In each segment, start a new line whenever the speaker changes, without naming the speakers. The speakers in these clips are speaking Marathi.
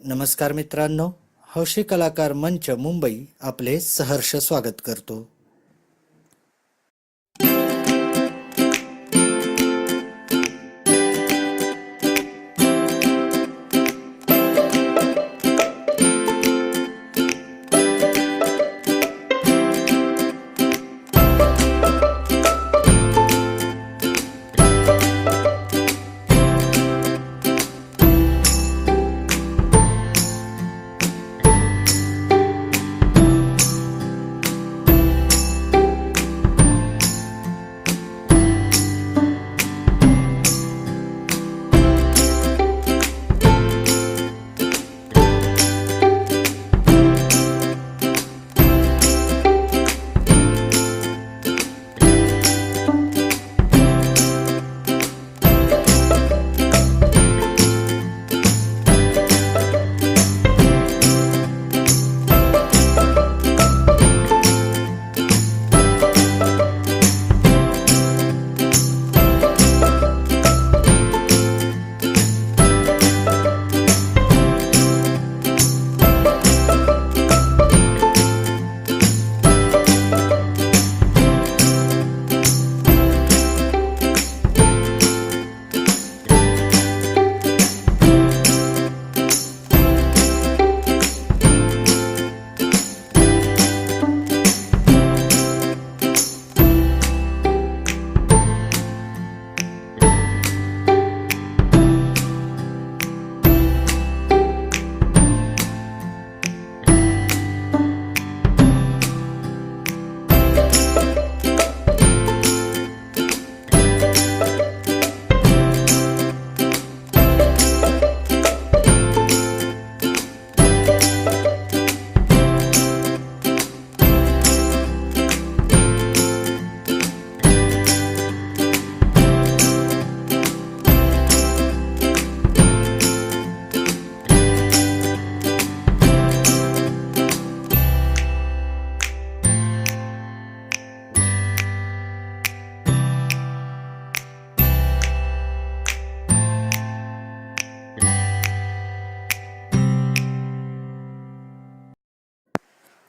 नमस्कार मित्रांनो, हौशी कलाकार मंच मुंबई आपले सहर्ष स्वागत करतो.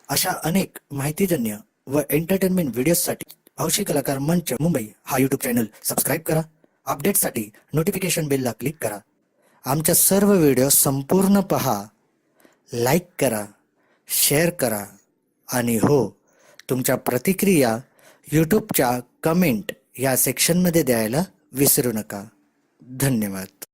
अशा अनेक माहितीजन्य व एंटरटेनमेंट व्हिडिओसाठी हौशी कलाकार मंच मुंबई हा यूट्यूब चॅनल सबस्क्राईब करा. अपडेटसाठी नोटिफिकेशन बेलला क्लिक करा. आमच्या सर्व व्हिडिओ संपूर्ण पहा, लाईक करा, शेअर करा आणि हो, तुमच्या प्रतिक्रिया यूट्यूबच्या कमेंट या सेक्शनमध्ये द्यायला विसरू नका. धन्यवाद.